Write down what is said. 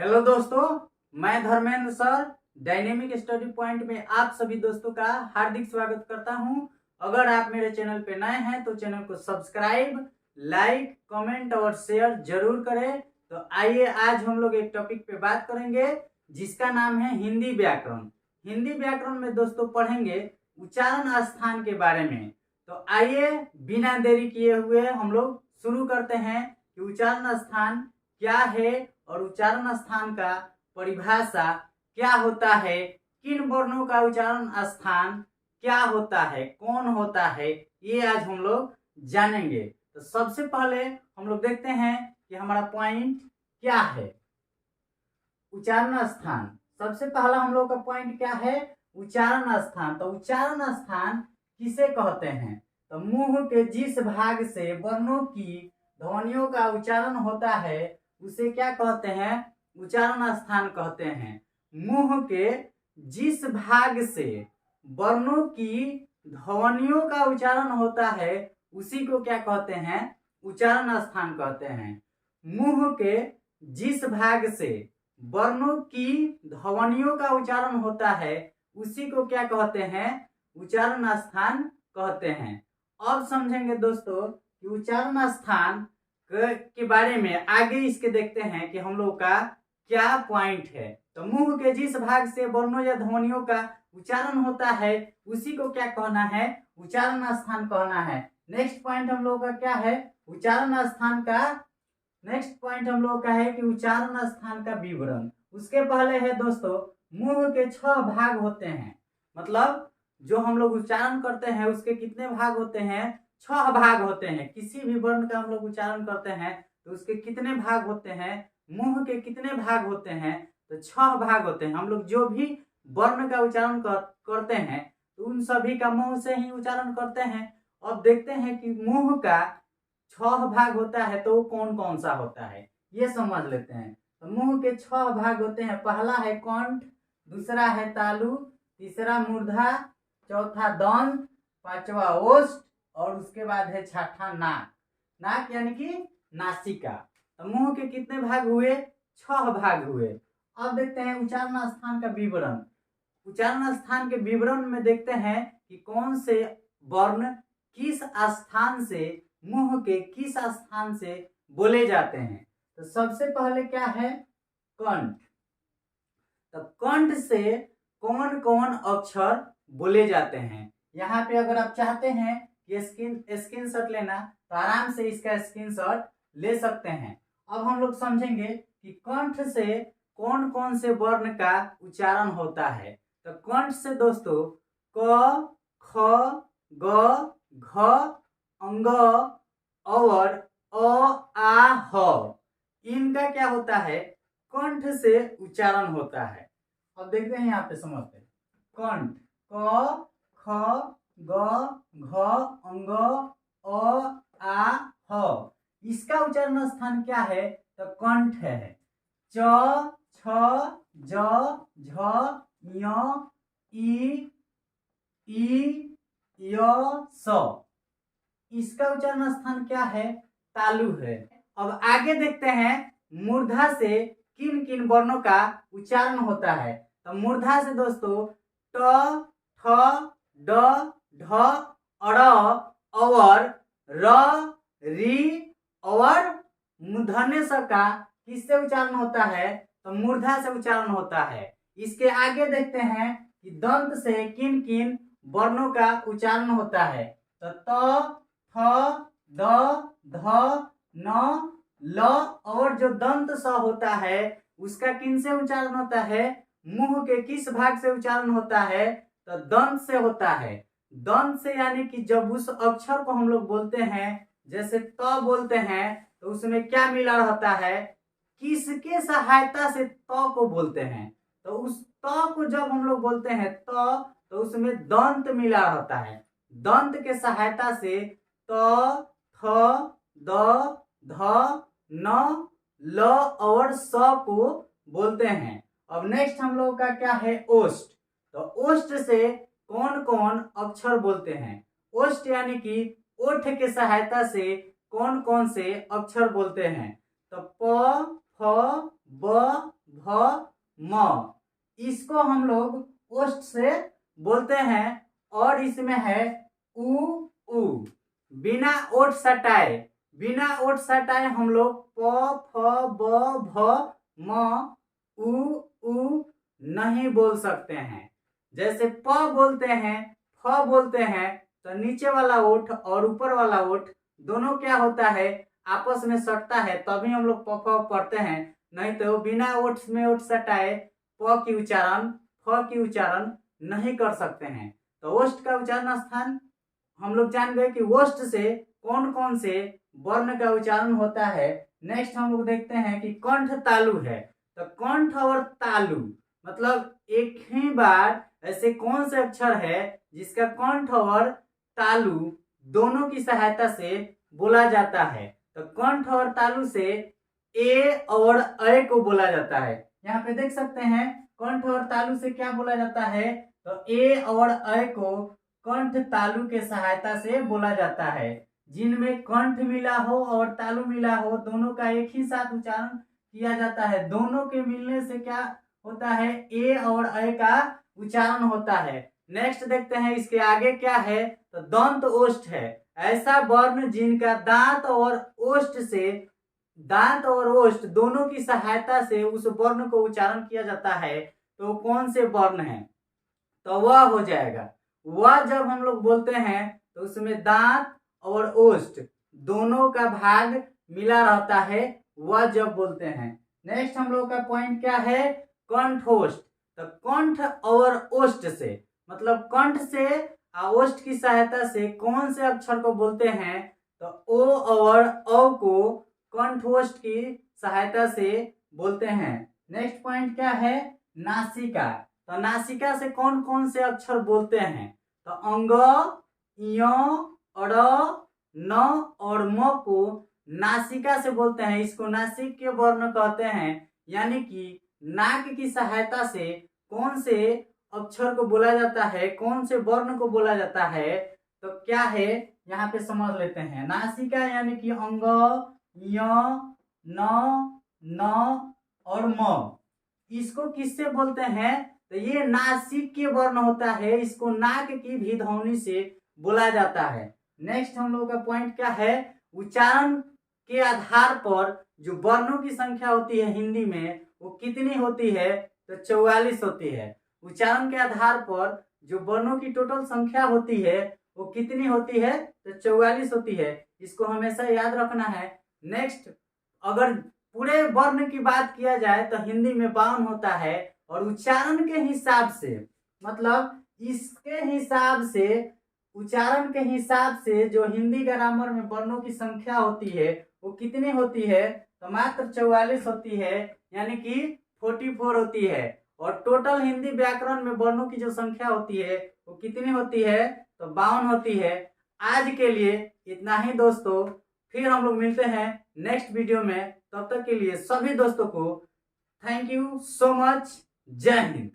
Hello दोस्तों, मैं Dharmendra sir dynamic study point में आप सभी दोस्तों का हार्दिक स्वागत करता हूं। अगर आप मेरे चैनल पे नए हैं तो चैनल को सब्सक्राइब, लाइक, कमेंट और शेयर जरूर करें। तो आइए आज हम लोग एक टॉपिक पे बात करेंगे जिसका नाम है हिंदी व्याकरण। हिंदी व्याकरण में दोस्तों पढ़ेंगे उच्चारण स्थान के बारे में। तो आइए बिना देरी किए हुए हम लोग शुरू करते हैं कि उच्चारण स्थान क्या है और उच्चारण स्थान का परिभाषा क्या होता है, किन वर्णों का उच्चारण स्थान क्या होता है, कौन होता है, ये आज हम लोग जानेंगे। तो सबसे पहले हम लोग देखते हैं कि हमारा पॉइंट क्या है। उच्चारण स्थान, सबसे पहला हम लोग का पॉइंट क्या है? उच्चारण स्थान। तो उच्चारण स्थान किसे कहते हैं? तो मुंह के जिस भाग से वर्णों की ध्वनियों का उच्चारण होता है उसे क्या कहते हैं? उच्चारण स्थान कहते हैं। मुंह के जिस भाग से वर्णों की ध्वनियों का उच्चारण होता है उसी को क्या कहते हैं? उच्चारण स्थान कहते हैं। मुंह के जिस भाग से वर्णों की ध्वनियों का उच्चारण होता है उसी को क्या कहते हैं? उच्चारण स्थान कहते हैं। अब समझेंगे दोस्तों कि उच्चारण स्थान के बारे में आगे इसके देखते हैं कि हम लोग का क्या पॉइंट है। तो मुंह के जिस भाग से वर्णों या ध्वनियों का उच्चारण होता है उसी को क्या कहना है? उच्चारण स्थान कहना है। नेक्स्ट पॉइंट हम लोग का क्या है? उच्चारण स्थान का नेक्स्ट पॉइंट हम लोग का है कि उच्चारण स्थान का विवरण। उसके पहले है दोस्तों, मुंह के 6 भाग होते हैं। मतलब जो हम लोग उच्चारण करते हैं उसके कितने भाग होते हैं? 6 भाग होते हैं। किसी भी वर्ण का हम लोग उच्चारण करते हैं तो उसके कितने भाग होते हैं? मुंह के कितने भाग होते हैं? तो 6 भाग होते हैं। हम लोग जो भी वर्ण का उच्चारण करते हैं तो उन सभी का मुंह से ही उच्चारण करते हैं। अब देखते हैं कि मुंह का 6 भाग होता है तो कौन कौन सा होता है ये समझ लेते हैं। तो मुंह के 6 भाग होते हैं। पहला है कंठ, दूसरा है तालु, तीसरा मूर्धा, चौथा दंत, पांचवा ओष्ठ और उसके बाद है छठा नाक। नाक यानी कि नासिका। तो मुंह के कितने भाग हुए? 6 भाग हुए। अब देखते हैं उच्चारण स्थान का विवरण। उच्चारण स्थान के विवरण में देखते हैं कि कौन से वर्ण किस स्थान से, मुंह के किस स्थान से बोले जाते हैं। तो सबसे पहले क्या है? कंठ। तो कंठ से कौन कौन अक्षर बोले जाते हैं? यहाँ पे अगर आप चाहते हैं कि स्क्रीनशॉट लेना तो आराम से इसका स्क्रीनशॉट ले सकते हैं। अब हम लोग समझेंगे कि कंठ से कौन कौन से वर्ण का उच्चारण होता है। तो कंठ से दोस्तों क, ख, ग, घ, अंग और अ, आ, ह, इनका क्या होता है? कंठ से उच्चारण होता है। अब देखते हैं यहाँ पे समझते हैं। कंठ क, ख, ग, घ, अंग, अ, आ, ह, इसका उच्चारण स्थान क्या है? तो कंठ है। च, छ, ज, झ, य, ई, य, स, इसका उच्चारण स्थान क्या है? तालु है। अब आगे देखते हैं मूर्धा से किन किन वर्णों का उच्चारण होता है। तो मूर्धा से दोस्तों ट, ठ, ड, ढ, अड़, अवर, र, री और मूर्धन्य स का किससे उच्चारण होता है? तो मूर्धा से उच्चारण होता है। इसके आगे देखते हैं कि दंत से किन किन वर्णों का उच्चारण होता है। तो त, थ, द, ध, न, ल और जो दंत स होता है उसका किन से उच्चारण होता है? मुंह के किस भाग से उच्चारण होता है? तो दंत से होता है। दंत से यानी कि जब उस अक्षर को हम लोग बोलते हैं, जैसे त बोलते हैं तो उसमें क्या मिला रहता है? किसके सहायता से त को बोलते हैं? तो उस त को जब हम लोग बोलते हैं तो उसमें दंत मिला रहता है। दंत के सहायता से त, थ, द, ध, न, ल और स को बोलते हैं। अब नेक्स्ट हम लोग का क्या है? ओष्ठ। तो ओष्ठ से कौन कौन अक्षर बोलते हैं? ओष्ठ यानी कि ओठ के सहायता से कौन कौन से अक्षर बोलते हैं? तो प, फ, ब, इसको हम लोग ओष्ठ से बोलते हैं और इसमें है उ उ। बिना ओठ सटाए हम लोग प फ ब भ म उ नहीं बोल सकते हैं। जैसे प बोलते हैं, फ बोलते हैं तो नीचे वाला ओठ और ऊपर वाला ओठ दोनों क्या होता है, आपस में सटता है, तभी हम लोग प फ पढ़ते हैं। नहीं तो बिना ओठ में ओठ सटाए प की उच्चारण, फ की उच्चारण नहीं कर सकते हैं। तो ओष्ठ का उच्चारण स्थान हम लोग जान गए कि ओष्ठ से कौन कौन से वर्ण का उच्चारण होता है। नेक्स्ट हम लोग देखते हैं कि कंठ तालु है। तो कंठ और तालु मतलब एक ही बार ऐसे कौन से अक्षर है जिसका कंठ और तालु दोनों की सहायता से बोला जाता है। तो कंठ और तालु से ए और अ को बोला जाता है। यहाँ पे देख सकते हैं कंठ और तालु से क्या बोला जाता है, तो ए और अ को कंठ तालु के सहायता से बोला जाता है। जिनमें कंठ मिला हो और तालु मिला हो दोनों का एक ही साथ उच्चारण किया जाता है। दोनों के मिलने से क्या होता है, ए और अ का उच्चारण होता है। नेक्स्ट देखते हैं इसके आगे क्या है, तो दंत ओष्ठ है। ऐसा वर्ण जिनका दांत और ओष्ठ दोनों की सहायता से उस वर्ण को उच्चारण किया जाता है। तो कौन से वर्ण है, तो वह हो जाएगा। वह जब हम लोग बोलते हैं तो उसमें दांत और ओष्ठ दोनों का भाग मिला रहता है, वह जब बोलते हैं। नेक्स्ट हम लोग का पॉइंट क्या है, कंठोष्ठ। तो कंठ और ओष्ठ से मतलब कंठ से ओष्ठ की सहायता से कौन से अक्षर को बोलते हैं, तो ओ और औ को कंठोष्ठ की सहायता से बोलते हैं। नेक्स्ट पॉइंट क्या है, नासिका। तो नासिका से कौन कौन से अक्षर बोलते हैं, तो अंग, य, अड़, न और म को नासिका से बोलते हैं। इसको नासिक के वर्ण कहते हैं। यानी कि नाक की सहायता से कौन से अक्षर को बोला जाता है, कौन से वर्ण को बोला जाता है, तो क्या है यहाँ पे समझ लेते हैं। नासिका यानी कि अंग, य, न और म, इसको किससे बोलते हैं, तो ये नासिक के वर्ण होता है। इसको नाक की भी ध्वनि से बोला जाता है। नेक्स्ट हम लोग का पॉइंट क्या है, उच्चारण के आधार पर जो वर्णों की संख्या होती है हिंदी में वो कितनी होती है, तो 44 होती है। उच्चारण के आधार पर जो वर्णों की टोटल संख्या होती है वो कितनी होती है, तो 44 होती है। इसको हमेशा याद रखना है। नेक्स्ट अगर पूरे वर्ण की बात किया जाए तो हिंदी में 52 होता है, और उच्चारण के हिसाब से मतलब इसके हिसाब से उच्चारण के हिसाब से जो हिंदी ग्रामर में वर्णों की संख्या होती है वो कितनी होती है, तो मात्र 44 होती है, यानी कि 44 होती है। और टोटल हिंदी व्याकरण में वर्णों की जो संख्या होती है वो कितनी होती है, तो 52 होती है। आज के लिए इतना ही दोस्तों, फिर हम लोग मिलते हैं नेक्स्ट वीडियो में। तब तक के लिए सभी दोस्तों को थैंक यू सो मच। जय हिंद।